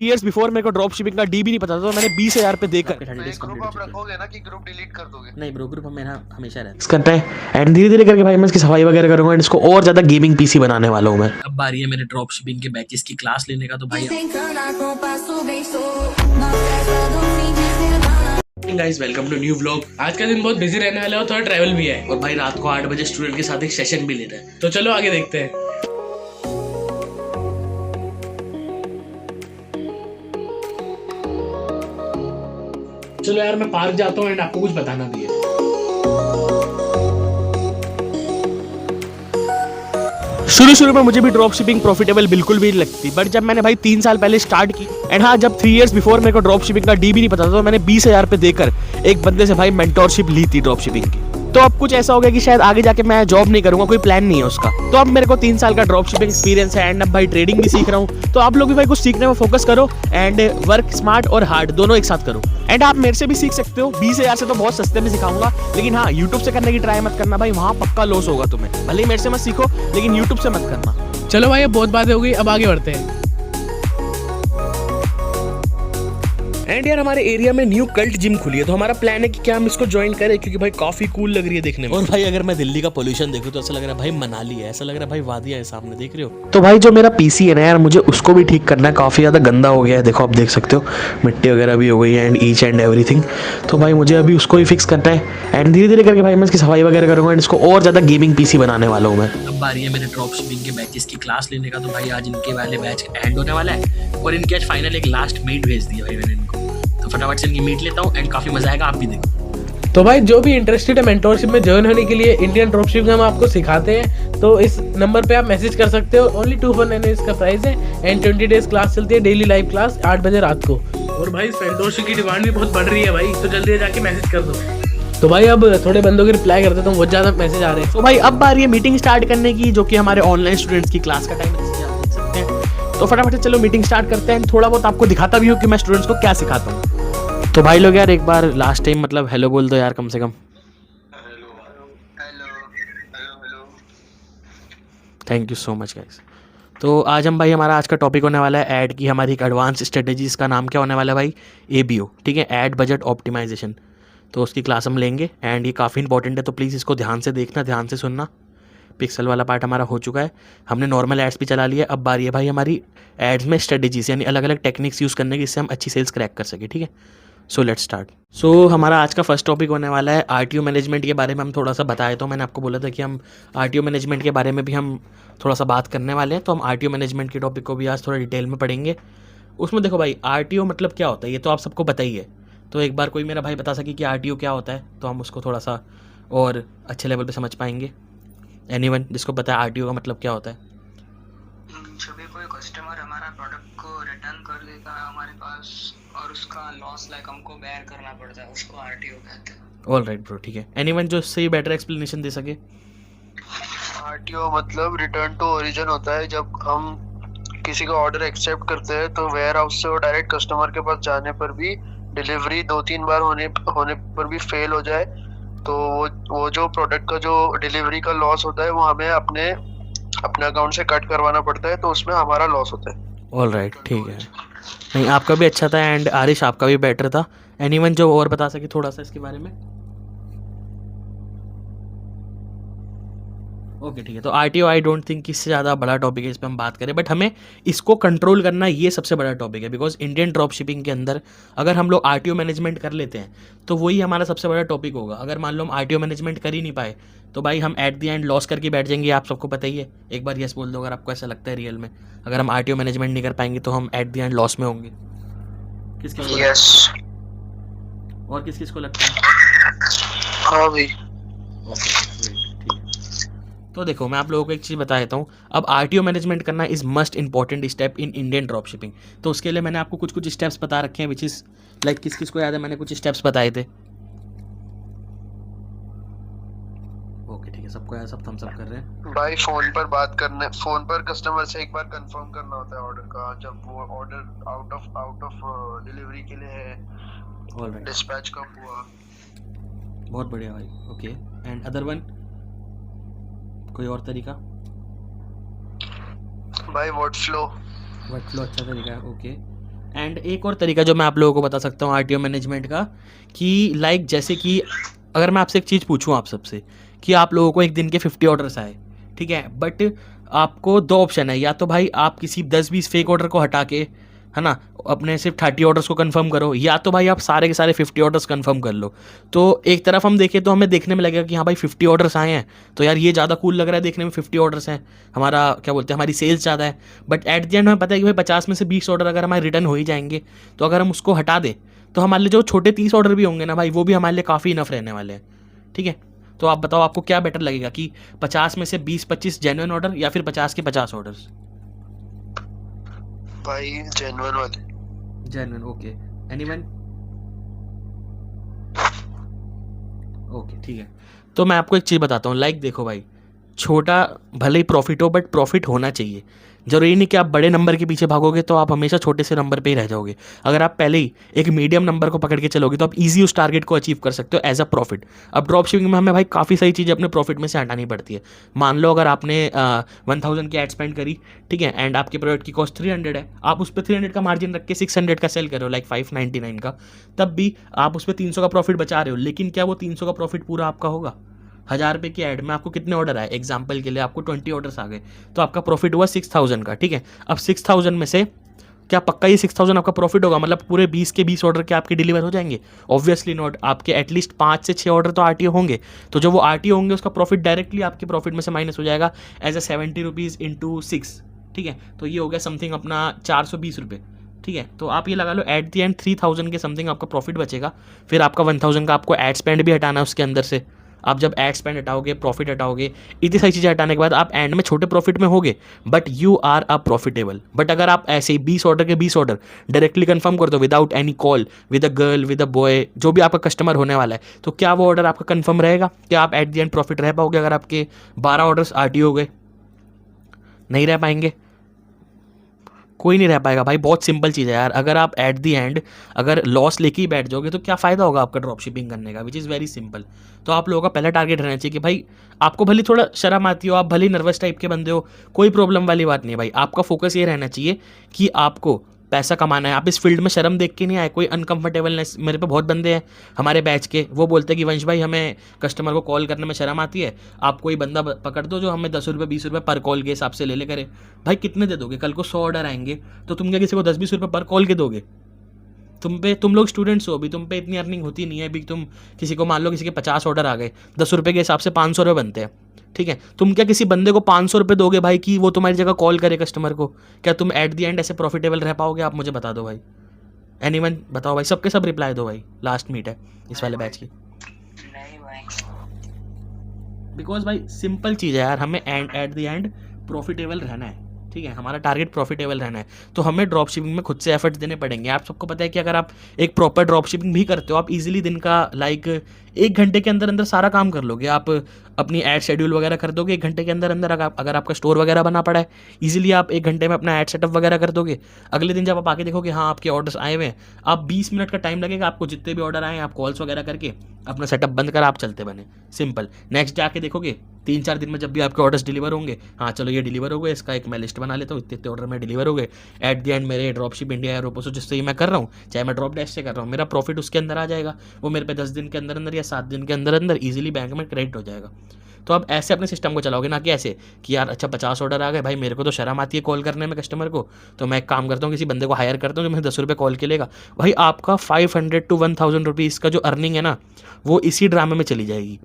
Years before मेरे को drop shipping का डी भी नहीं पता था, तो मैंने 20,000 पे देकर ग्रुप आप रखोगे ना कि ग्रुप डिलीट कर दोगे? नहीं ब्रो, ग्रुप मेरा हमेशा रहता करता है। एंड धीरे धीरे करके भाई मैं इसकी सफाई वगैरह करूंगा एंड इसको और ज्यादा गेमिंग पीसी बनाने वाला हूं मैं। अब बारी है मेरे ड्रॉप शिपिंग के बैचेस की क्लास लेने का, तो भाई guys welcome to new vlog. आज का दिन बहुत बिजी रहने वाला है और थोड़ा ट्रैवल भी है, और भाई रात को 8 बजे स्टूडेंट के साथ एक सेशन भी ले रहे हैं, तो चलो आगे देखते हैं। चलो यार मैं पार्क जाता हूँ एंड आपको कुछ बताना भी है। शुरू में मुझे भी ड्रॉप शिपिंग प्रॉफिटेबल बिल्कुल भी नहीं लगती, बट जब मैंने भाई 3 साल पहले स्टार्ट की एंड हाँ, जब 3 इयर्स बिफोर मेरे को ड्रॉप शिपिंग का डी भी नहीं पता था, तो मैंने 20,000 पे देकर एक बंदे से भाई मेंटोरशिप ली थी ड्रॉप शिपिंग की। तो अब कुछ ऐसा हो गया कि शायद आगे जाके मैं जॉब नहीं करूंगा, कोई प्लान नहीं है उसका। तो अब मेरे को 3 साल का ड्रॉप शिपिंग एक्सपीरियंस है एंड अब भाई ट्रेडिंग भी सीख रहा हूँ। तो आप लोग भी भाई कुछ सीखने में फोकस करो एंड वर्क स्मार्ट और हार्ड दोनों एक साथ करो। एंड आप मेरे से भी सीख सकते हो, 20,000 से तो बहुत सस्ते में सिखाऊंगा, लेकिन हाँ यूट्यूब से करने की ट्राई मत करना भाई, वहाँ पक्का लॉस होगा तुम्हें। भले ही मेरे से मत सीखो, लेकिन यूट्यूब से मत करना। चलो भाई अब बहुत बातें हो गई, अब आगे बढ़ते हैं। एंड यार हमारे एरिया में न्यू कल्ट जिम खुली है, तो हमारा प्लान है कि क्या हम इसको ज्वाइन करें, क्योंकि भाई काफी कूल लग रही है देखने में। और भाई अगर मैं दिल्ली का पोल्यूशन देखूं तो ऐसा लग रहा है भाई मनाली है, ऐसा लग रहा है भाई वादियां है सामने, देख रहे हो। तो भाई जो मेरा पीसी है ना यार, मुझे उसको भी ठीक करना है, काफी ज्यादा गंदा हो गया है, देखो आप देख सकते हो मिट्टी वगैरह भी हो गई है एंड ईच एंड एवरीथिंग। तो भाई मुझे अभी उसको ही फिक्स करना है एंड धीरे धीरे करके भाई मैं इसकी सफाई वगैरह करूंगा एंड इसको और ज्यादा गेमिंग पीसी बनाने वाला हूँ मैं। अब बारी है मेरे ड्रॉप शिपिंग के बैचेस की क्लास लेने का, तो भाई आज इनके वाले बैच एंड होने वाला है और इनके आज फाइनल एक लास्ट मीट भेज दिया भाई मैंने इनको, तो फटाफट से इनकी मीट लेता हूँ एंड काफी मजा आएगा, आप भी देखो। तो भाई जो भी इंटरेस्टेड है मेंटोरशिप में ज्वाइन होने के लिए, इंडियन ड्रॉप शिपिंग हम आपको सिखाते हैं, तो इस नंबर पे आप मैसेज कर सकते हो। ओनली 249 इसका प्राइस है एंड 20 डेज क्लास चलती है, डेली लाइव क्लास 8 बजे रात को। और भाई इस मेंटोरशिप की डिमांड भी बहुत बढ़ रही है भाई, तो जल्दी जाके मैसेज कर दो। तो भाई अब थोड़े बंदों की रिप्लाई करते तो बहुत ज्यादा मैसेज आ रहे हैं। तो भाई अब बारी है मीटिंग स्टार्ट करने की, जो कि हमारे ऑनलाइन स्टूडेंट्स की क्लास का टाइम है, जैसे आप देख सकते हैं। तो फटाफट से चलो मीटिंग स्टार्ट करते हैं, थोड़ा बहुत आपको दिखाता भी हूँ कि मैं स्टूडेंट्स को क्या सिखाता हूँ। तो भाई लोग यार एक बार लास्ट टाइम मतलब हेलो बोल दो यार कम से कम। Thank you so much guys. तो आज हम भाई हमारा आज का टॉपिक होने वाला है ऐड की हमारी एक एडवांस स्ट्रेटेजी। इसका नाम क्या होने वाला है भाई? ABO, ठीक है, ऐड बजट ऑप्टिमाइजेशन। तो उसकी क्लास हम लेंगे एंड ये काफ़ी इंपॉर्टेंट है, तो प्लीज़ इसको ध्यान से देखना, ध्यान से सुनना। पिक्सल वाला पार्ट हमारा हो चुका है, हमने नॉर्मल एड्स भी चला लिया। अब बारी है भाई हमारी एड्स में स्ट्रेटेजीज, यानी अलग अलग टेक्निक्स यूज़ करने की, जिससे हम अच्छी सेल्स क्रैक कर सके, ठीक है। So let's start. सो हमारा आज का फर्स्ट टॉपिक होने वाला है RTO मैनेजमेंट के बारे में। हम थोड़ा सा बताए, तो मैंने आपको बोला था कि हम RTO मैनेजमेंट के बारे में भी हम थोड़ा सा बात करने वाले हैं, तो हम RTO मैनेजमेंट के टॉपिक को भी आज थोड़ा डिटेल में पढ़ेंगे। उसमें देखो भाई RTO मतलब क्या होता है, ये तो आप सबको पता ही है। तो एक बार कोई मेरा भाई बता सके कि RTO क्या होता है, तो हम उसको थोड़ा सा और अच्छे लेवल पे समझ पाएंगे। एनीवन जिसको पता है RTO का मतलब क्या होता है? जब भी कोई कस्टमर हमारा प्रोडक्ट को रिटर्न कर देता है हमारे पास और उसका लॉस लाइक हमको बेयर करना पड़ता है, उसको RTO कहते हैं। ऑल राइट ब्रो, ठीक है। एनीवन जो इससे बेटर एक्सप्लेनेशन दे सके? RTO मतलब रिटर्न टू ओरिजिन होता है। जब हम किसी का ऑर्डर एक्सेप्ट करते हैं तो वेयर हाउस से वो डायरेक्ट कस्टमर के पास जाने पर भी, डिलीवरी 2-3 बार होने पर भी फेल हो जाए, तो वो जो प्रोडक्ट का जो डिलीवरी का लॉस होता है वो हमें अपने अकाउंट से कट करवाना पड़ता है, तो उसमें हमारा लॉस होता है। ऑल राइट, ठीक है। नहीं आपका भी अच्छा था एंड आरिश आपका भी बेटर था। एनीवन जो और बता सके थोड़ा सा इसके बारे में? ओके ठीक है। तो RTO आई डोंट थिंक इससे ज़्यादा बड़ा टॉपिक है इस पर हम बात करें, बट हमें इसको कंट्रोल करना ये सबसे बड़ा टॉपिक है। बिकॉज इंडियन ड्रॉप शिपिंग के अंदर अगर हम लोग RTO मैनेजमेंट कर लेते हैं तो वही हमारा सबसे बड़ा टॉपिक होगा। अगर मान लो हम RTO मैनेजमेंट कर ही नहीं पाए तो भाई हम एट द एंड लॉस करके बैठ जाएंगे, आप सबको पता ही है। एक बार यस बोल दो अगर आपको ऐसा लगता है रियल में, अगर हम RTO मैनेजमेंट नहीं कर पाएंगे तो हम एट द एंड लॉस में होंगे। किस किस को यस और किस किस को लगता है? हाँ भाई। तो देखो मैं आप लोगों को एक चीज़ बता देता हूँ। अब RTO मैनेजमेंट करना is must important step in Indian drop shipping. तो उसके लिए मैंने आपको कुछ स्टेप्स बता रखे हैं, विच इज़ लाइक किस किस को याद है मैंने कुछ स्टेप्स बताए थे? ओके ठीक है, सबको याद, सब थम्स अप कर रहे हैं भाई। फोन पर कस्टमर से एक बार कंफर्म करना होता है ऑर्डर का, जब वो ऑर्डर आउट ऑफ डिलीवरी के लिए है। ऑलराइट, डिस्पैच कब हुआ। बहुत बढ़िया भाई। ओके एंड अदर वन, कोई और तरीका? भाई वर्ड फ्लो अच्छा तरीका है। ओके एंड एक और तरीका जो मैं आप लोगों को बता सकता हूँ आरटीओ मैनेजमेंट का, कि लाइक जैसे कि अगर मैं आपसे एक चीज़ पूछूँ आप सबसे कि आप लोगों को एक दिन के 50 ऑर्डर्स आए, ठीक है, बट आपको दो ऑप्शन है, या तो भाई आप किसी 10-20 फेक ऑर्डर को हटा के, है ना, अपने सिर्फ 30 ऑर्डर्स को कंफर्म करो, या तो भाई आप सारे के सारे 50 ऑर्डर्स कंफर्म कर लो। तो एक तरफ हम देखें तो हमें देखने में लगेगा कि हाँ भाई 50 ऑर्डर्स आए हैं, तो यार ये ज़्यादा कूल लग रहा है देखने में, 50 ऑर्डर्स हैं, हमारा क्या बोलते हैं, हमारी सेल्स ज़्यादा है। बट एट द एंड हमें पता है कि भाई 50 में से 20 ऑर्डर अगर हमारे रिटर्न हो ही जाएंगे, तो अगर हम उसको हटा दें तो हमारे लिए जो छोटे 30 ऑर्डर भी होंगे ना भाई, वो भी हमारे लिए काफ़ी इनफ रहने वाले हैं, ठीक है। तो आप बताओ आपको क्या बेटर लगेगा कि 50 में से 20-25 जेन्युइन ऑर्डर या फिर 50 के 50 ऑर्डर्स? भाई जेन्युइन वाले। Genuine, okay. एनीवन? ओके, ठीक है। तो मैं आपको एक चीज़ बताता हूँ, लाइक देखो भाई, छोटा भले ही प्रॉफिट हो, बट प्रॉफिट होना चाहिए। जरूरी नहीं कि आप बड़े नंबर के पीछे भागोगे तो आप हमेशा छोटे से नंबर पे ही रह जाओगे। अगर आप पहले ही एक मीडियम नंबर को पकड़ के चलोगे तो आप इजी उस टारगेट को अचीव कर सकते हो एज अ प्रॉफिट। अब ड्रॉप शिपिंग में हमें भाई काफ़ी सारी चीज़ें अपने प्रॉफिट में से हटानी पड़ती है। मान लो अगर आपने 1000 की एड स्पेंड करी, ठीक है, एंड आपके प्रोडक्ट की कॉस्ट 300 है, आप उस पर 300 का मार्जिन रख के 600 का सेल कर रहे हो, लाइक 599 का, तब भी आप उस पर 300 का प्रॉफिट बचा रहे हो। लेकिन क्या वो 300 का प्रॉफिट पूरा आपका होगा? 1000 रुपये की ऐड में आपको कितने ऑर्डर आए? एग्जाम्पल के लिए आपको 20 ऑर्डर्स आ गए, तो आपका प्रॉफिट हुआ 6000 का, ठीक है। अब 6000 में से क्या पक्का ये 6000 आपका प्रॉफिट होगा? मतलब पूरे 20 के 20 ऑर्डर के आपके डिलीवर हो जाएंगे? Obviously not. आपके एटलीस्ट 5 से 6 ऑर्डर तो आरटीओ होंगे, तो जो वो आरटीओ होंगे उसका प्रॉफिट डायरेक्टली आपके प्रॉफिट में से माइनस हो जाएगा एज अ 70 रुपीज़ इंटू 6, ठीक है। तो ये हो गया समथिंग अपना 420 रुपये, ठीक है। तो आप ये लगा लो एट द एंड 3000 के समथिंग आपका प्रॉफिट बचेगा। फिर आपका 1000 का आपको एड स्पेंड भी हटाना है उसके अंदर से। आप जब एड स्पेंड हटाओगे, प्रॉफिट हटाओगे, इतनी सारी चीज़ें हटाने के बाद आप एंड में छोटे प्रॉफिट में होगे, but you are a profitable. But अगर आप ऐसे ही 20 ऑर्डर के 20 ऑर्डर डायरेक्टली कंफर्म कर दो without any call with a girl, with a boy, जो भी आपका कस्टमर होने वाला है, तो क्या वो ऑर्डर आपका कंफर्म रहेगा? क्या आप एट द एंड प्रॉफिट रह पाओगे अगर आपके 12 ऑर्डर्स आरटीओ हो गए? नहीं रह पाएंगे, कोई नहीं रह पाएगा भाई। बहुत सिंपल चीज़ है यार। अगर आप एट दी एंड अगर लॉस लेके ही बैठ जाओगे तो क्या फ़ायदा होगा आपका ड्रॉप शिपिंग करने का, विच इज़ वेरी सिंपल। तो आप लोगों का पहला टारगेट रहना चाहिए कि भाई आपको भले थोड़ा शर्म आती हो, आप भले नर्वस टाइप के बंदे हो, कोई प्रॉब्लम वाली बात नहीं है भाई। आपका फोकस ये रहना चाहिए कि आपको पैसा कमाना है। आप इस फील्ड में शर्म देख के नहीं आए, कोई अनकंफर्टेबलनेस। मेरे पे बहुत बंदे हैं हमारे बैच के, वो बोलते हैं कि वंश भाई हमें कस्टमर को कॉल करने में शर्म आती है, आप कोई बंदा पकड़ दो जो हमें 10 रुपये 20 रुपये पर कॉल के हिसाब से ले करे। भाई कितने दे दोगे? कल को 100 ऑर्डर आएंगे तो तुम क्या किसी को 10-20 रुपये पर कॉल के दोगे? तुम लोग स्टूडेंट्स हो, अभी तुम पे इतनी अर्निंग होती नहीं है। अभी तुम किसी को मान लो किसी के 50 ऑर्डर आ गए, 10 रुपये के हिसाब से 500 रुपये बनते हैं, ठीक है। तुम क्या किसी बंदे को 500 रुपये दोगे भाई कि वो तुम्हारी जगह कॉल करे कस्टमर को? क्या तुम एट दी एंड ऐसे प्रॉफिटेबल रह पाओगे? आप मुझे बता दो भाई। एनीवन बताओ भाई, सबके सब रिप्लाई दो भाई, लास्ट मीट है इस वाले बैच की। नहीं भाई। बिकॉज भाई सिंपल चीज़ है यार, हमें एट द एंड प्रॉफिटेबल रहना है, ठीक है। हमारा टारगेट प्रॉफिटेबल रहना है, तो हमें ड्रॉप शिपिंग में खुद से एफर्ट्स देने पड़ेंगे। आप सबको पता है कि अगर आप एक प्रॉपर ड्रॉप शिपिंग भी करते हो, आप इजीली दिन का लाइक 1 घंटे के अंदर अंदर सारा काम कर लोगे। आप अपनी एड शेड्यूल वगैरह कर दोगे 1 घंटे के अंदर अंदर। अगर आपका स्टोर वगैरह बना पड़ा है, इजीली आप 1 घंटे में अपना एड सेटअप वगैरह कर दोगे। अगले दिन जब आप आके देखोगे हाँ आपके ऑर्डर्स आए हुए हैं, आप 20 मिनट का टाइम लगेगा आपको, जितने भी ऑर्डर आए आप कॉल्स वगैरह करके अपना सेटअप बंद कर आप चलते बने, सिंपल। नेक्स्ट डे आके देखोगे 3-4 दिन में जब भी आपके ऑर्डर्स डिलीवर होंगे, हाँ चलो ये डिलीवर हो गए, इसका एक मैं लिस्ट बना लेता हूँ, इतने ऑर्डर में डिलीवर हो गए। एट द एंड मेरे ड्रॉप शिप इंडिया या रोपोसो जिससे ही मैं कर रहा हूँ, चाहे मैं ड्रॉप डैश से कर रहा हूँ, मेरा प्रॉफिट उसके अंदर आ जाएगा। वो मेरे पे 10 दिन के अंदर अंदर या 7 दिन के अंदर अंदर ईजिली बैंक में क्रेडिट हो जाएगा। तो आप ऐसे अपने सिस्टम को चलाओगे, ना कि ऐसे कि यार अच्छा 50 ऑर्डर आ गए भाई, मेरे को तो शर्म आती है कॉल करने में कस्टमर को, तो मैं एक काम करता हूँ किसी बंदे को हायर करता हूँ जो मुझे 10 रुपये कॉल के लेगा। भाई आपका 500 to 1000 रुपीज़ का जो अर्निंग है ना, वो इसी ड्रामे में चली जाएगी।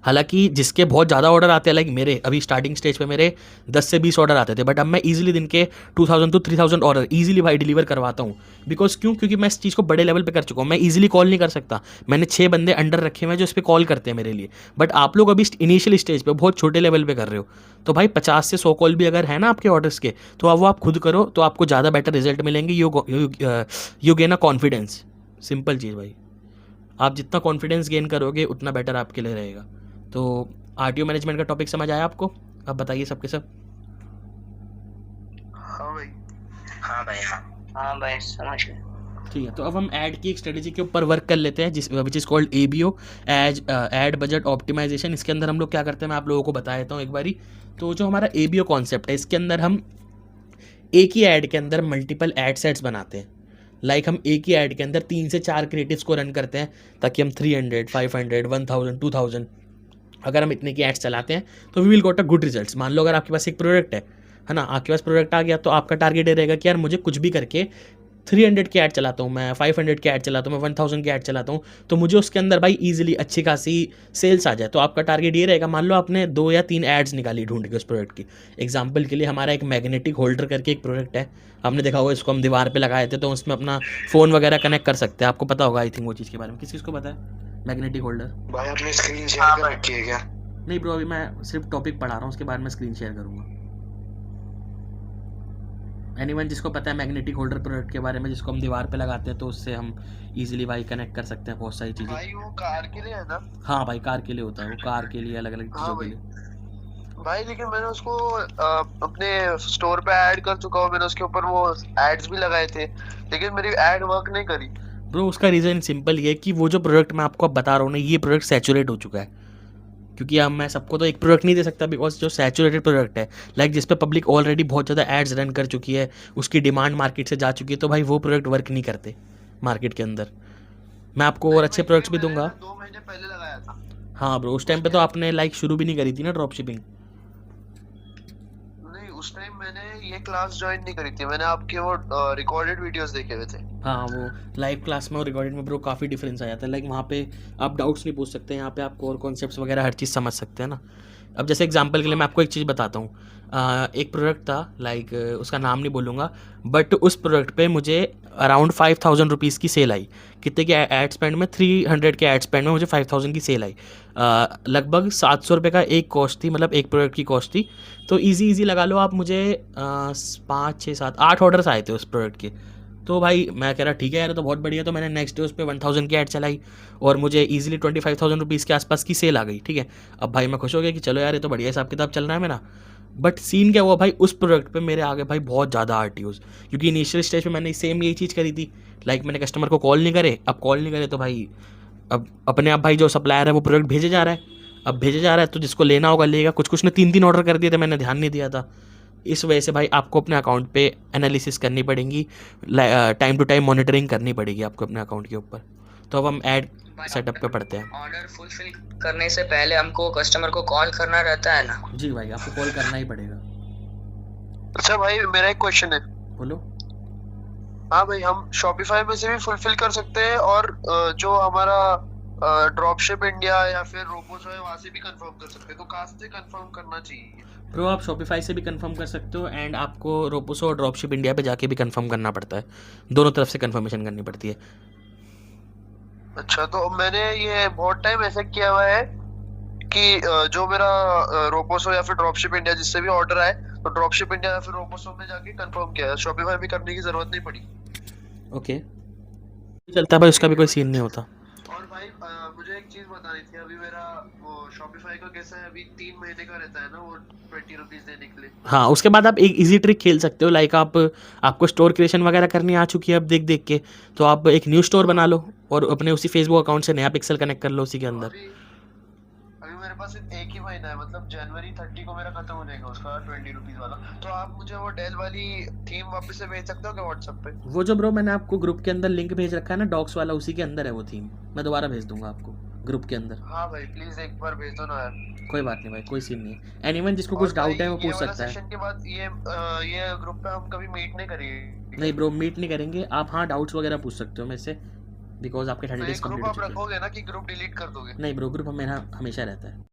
हालांकि जिसके बहुत ज़्यादा ऑर्डर आते हैं, लाइक मेरे अभी स्टार्टिंग स्टेज पे मेरे 10 से 20 ऑर्डर आते थे, बट अब मैं इजीली दिन के 2000 to 3000 ऑर्डर इजीली भाई डिलीवर करवाता हूँ। बिकॉज क्योंकि मैं इस चीज़ को बड़े लेवल पे कर चुका हूँ। मैं इजीली कॉल नहीं कर सकता, मैंने 6 बंदे अंडर रखे हुए हैं जो इस पर कॉल करते हैं मेरे लिए। बट आप लोग अभी इनिशियल स्टेज पर बहुत छोटे लेवल पर कर रहे हो, तो भाई 50 से 100 कॉल भी अगर है ना आपके ऑर्डर्स के, तो अब वो आप खुद करो तो आपको ज़्यादा बेटर रिजल्ट मिलेंगे। You gain a confidence, simple चीज़ भाई। आप जितना कॉन्फिडेंस गेन करोगे उतना बेटर आपके लिए रहेगा। तो आरटीओ मैनेजमेंट का टॉपिक समझ आया आपको? अब बताइए सबके सब। हाँ भाई। हाँ भाई। हाँ भाई समझ गए। ठीक है, तो अब हम ऐड की एक स्ट्रेटेजी के ऊपर वर्क कर लेते हैं which is called ABO, ad budget optimisation. इसके अंदर हम लोग क्या करते हैं मैं आप लोगों को बता देता हूँ एक बारी। तो जो हमारा ABO कॉन्सेप्ट है, इसके अंदर हम एक ही ऐड के अंदर मल्टीपल ऐड सेट्स बनाते हैं। लाइक हम एक ही ऐड के अंदर 3 से 4 क्रिएटिव्स को रन करते हैं ताकि हम 300, 500, 1000, 2000 अगर हम इतने की एड्स चलाते हैं तो we will got a good results. मान लो अगर आपके पास एक प्रोडक्ट है ना, आपके पास प्रोडक्ट आ गया तो आपका टारगेट ये रहेगा कि यार मुझे कुछ भी करके 300 की ऐड चलाता हूँ मैं, 500 की ऐड चलाता हूँ मैं, 1000 की ऐड चलाता हूँ, तो मुझे उसके अंदर भाई ईजिली अच्छी खासी सेल्स आ जाए। तो आपका टारगेट ये रहेगा, मान लो आपने 2 या 3 एड्स निकाली ढूंढ के उस प्रोडक्ट की। एग्जाम्पल के लिए हमारा एक मैग्नेटिक होल्डर करके एक प्रोडक्ट है, आपने देखा होगा, इसको हम दीवार पे लगाए थे तो उसमें अपना फ़ोन वगैरह कनेक्ट कर सकते हैं। आपको पता होगा आई थिंक वो चीज़ के बारे में। किस को पता है मैग्नेटिक होल्डर? भाई आपने स्क्रीन शेयर कर रखी है क्या? नहीं ब्रो, अभी मैं सिर्फ टॉपिक पढ़ा रहा हूँ, उसके बाद मैं स्क्रीन शेयर करूँगा। एनीवन जिसको पता है मैग्नेटिक होल्डर प्रोडक्ट के बारे में, जिसको हम दीवार पे लगाते हैं तो उससे हम इजीली भाई कनेक्ट कर सकते हैं बहुत सारी चीज़ें। भाई वो कार के लिए है ना? हाँ भाई, कार के लिए होता है वो, कार के लिए, अलग अलग चीज़ों के लिए। भाई लेकिन मैंने उसको अपने स्टोर पे ऐड कर चुका हूँ, मैंने उसके ऊपर वो एड्स भी लगाए थे, लेकिन मेरी ऐड वर्क नहीं करी। ब्रो उसका रीज़न सिंपल ये है कि वो जो प्रोडक्ट मैं आपको अब बता रहा हूँ ना, ये प्रोडक्ट सैचुरेट हो चुका है। क्योंकि अब मैं सबको तो एक प्रोडक्ट नहीं दे सकता, बिकॉज जो सैचुरेटेड प्रोडक्ट है, लाइक जिस पे पब्लिक ऑलरेडी बहुत ज़्यादा एड्स रन कर चुकी है, उसकी डिमांड मार्केट से जा चुकी है, तो भाई वो प्रोडक्ट वर्क नहीं करते मार्केट के अंदर। मैं आपको और अच्छे प्रोडक्ट्स भी दूंगा। 2 महीने पहले लगाया था। हाँ ब्रो, उस टाइम पे तो आपने लाइक शुरू भी नहीं करी थी ना ड्रॉप शिपिंग। नहीं, उस टाइम मैंने ये क्लास ज्वाइन नहीं करी थी, मैंने आपके वो रिकॉर्डेड वीडियोस देखे हुए थे। हाँ, वो लाइव क्लास में और रिकॉर्डेड में ब्रो काफ़ी डिफरेंस आ जाता है। लाइक वहाँ पे आप डाउट्स नहीं पूछ सकते, यहाँ पे आप कोर कॉन्सेप्ट्स वगैरह हर चीज़ समझ सकते हैं ना। अब जैसे एग्जांपल के लिए मैं आपको एक चीज़ बताता हूँ। एक प्रोडक्ट था, लाइक उसका नाम नहीं बोलूँगा, बट उस प्रोडक्ट पे मुझे अराउंड 5000 रुपीज़ की सेल आई। कितने के एड स्पेंड में? 300 के एड स्पेंड में मुझे 5000 की सेल आई। लगभग 700 रुपये का एक कॉस्ट थी, मतलब एक प्रोडक्ट की कॉस्ट थी। तो ईजी लगा लो आप, मुझे 5, 6, 7, 8 ऑर्डर्स आए थे उस प्रोडक्ट के। तो भाई मैं कह रहा ठीक है यार, तो बहुत बढ़िया। तो मैंने नेक्स्ट डे उस पर 1000 की ऐड चलाई और मुझे ईजिली 25,000 रुपीज़ के आसपास की सेल आ गई। ठीक है, अब भाई मैं खुश हो गया कि चलो यार ये तो बढ़िया हिसाब किताब चल रहा है मेरा। बट सीन क्या हुआ भाई, उस प्रोडक्ट पे मेरे आगे भाई बहुत ज़्यादा आरटीओज, क्योंकि इनिशियल स्टेज पे मैंने सेम यही चीज़ करी थी। लाइक मैंने कस्टमर को कॉल नहीं करे, अब कॉल नहीं करे तो भाई अब अपने आप भाई जो सप्लायर है वो प्रोडक्ट भेजे जा रहा है। अब भेजे जा रहा है तो जिसको लेना होगा लेगा। कुछ ने 3 ऑर्डर कर दिए थे, मैंने ध्यान नहीं दिया था। इस वजह से भाई आपको अपने अकाउंट पे एनालिसिस करनी पड़ेगी, टाइम टू टाइम मॉनिटरिंग करनी पड़ेगी आपको अपने अकाउंट के ऊपर। तो अब हम ऐड सेटअप पे पढ़ते हैं। ऑर्डर फुलफिल करने से पहले हमको कस्टमर को कॉल करना रहता है ना? जी भाई, आपको कॉल करना ही पड़ेगा। अच्छा भाई, मेरा एक क्वेश्चन है। बोलो। हाँ भाई, हम शॉपिफाई में से भी फुलफिल कर सकते हैं और जो हमारा ड्रॉपशिप इंडिया या फिर रोबोसो है वहाँ से भी कंफर्म कर सकते हैं, तो कहाँ से कंफर्म करना चाहिए? प्रो आप शॉपिफाई से भी कंफर्म कर सकते हो एंड आपको रोपोसो और ड्रॉपशिप इंडिया पे जाके भी कंफर्म करना पड़ता है। दोनों तरफ से कंफर्मेशन करनी पड़ती है। अच्छा, तो मैंने ये बहुत टाइम ऐसा किया हुआ है कि जो मेरा रोपोसो या फिर ड्रॉपशिप इंडिया जिससे भी ऑर्डर आए, तो ड्रॉपशिप इंडिया या फिर रोपोसो में जाके कंफर्म किया है, शॉपिफाई भी करने की जरूरत नहीं पड़ी। ओके, चलता है भाई, उसका भी कोई सीन नहीं होता। और भाई मुझे एक चीज बतानी थी, अभी मेरा वो शॉपिफाई का कैसा है, अभी 3 महीने का रहता है ना वो 20 रुपीज देने के लिए। हाँ, उसके बाद आप एक इजी ट्रिक खेल सकते हो। लाइक आपको स्टोर क्रिएशन वगैरह करनी आ चुकी है अब देख के, तो आप एक न्यू स्टोर बना लो और अपने उसी फेसबुक अकाउंट से नया पिक्सल कनेक्ट कर लो उसी के अंदर। अभी मेरे पास सिर्फ एक ही महीना है, मतलब जनवरी 30 को मेरा खत्म हो जाएगा उसका 20 रुपीज वाला। तो आप मुझे वो डेल वाली थीम वापस से भेज सकते हो क्या व्हाट्सएप पे? वो जो ब्रो मैंने आपको ग्रुप के अंदर लिंक भेज रखा है ना डॉक्स वाला, उसी के अंदर है वो थीम। मैं दोबारा भेज दूंगा आपको ग्रुप के अंदर। हाँ भाई प्लीज एक बार भेज दो ना यार। कोई बात नहीं भाई, कोई सीन नहीं है। एनीवन जिसको कुछ डाउट है वो पूछ सकता है। सेशन के बाद ये ग्रुप पे हम कभी मीट नहीं करेंगे? नहीं ब्रो, मीट नहीं करेंगे आप। हाँ, डाउट्स वगैरह पूछ सकते हो मेरे से, बिकॉज आपके 30 डेज ग्रुप कंप्लीट हो आप चुके हैं। रखोगे ना कि ग्रुप डिलीट कर दोगे? नहीं ब्रो, ग्रुप मेरा हमेशा रहता है।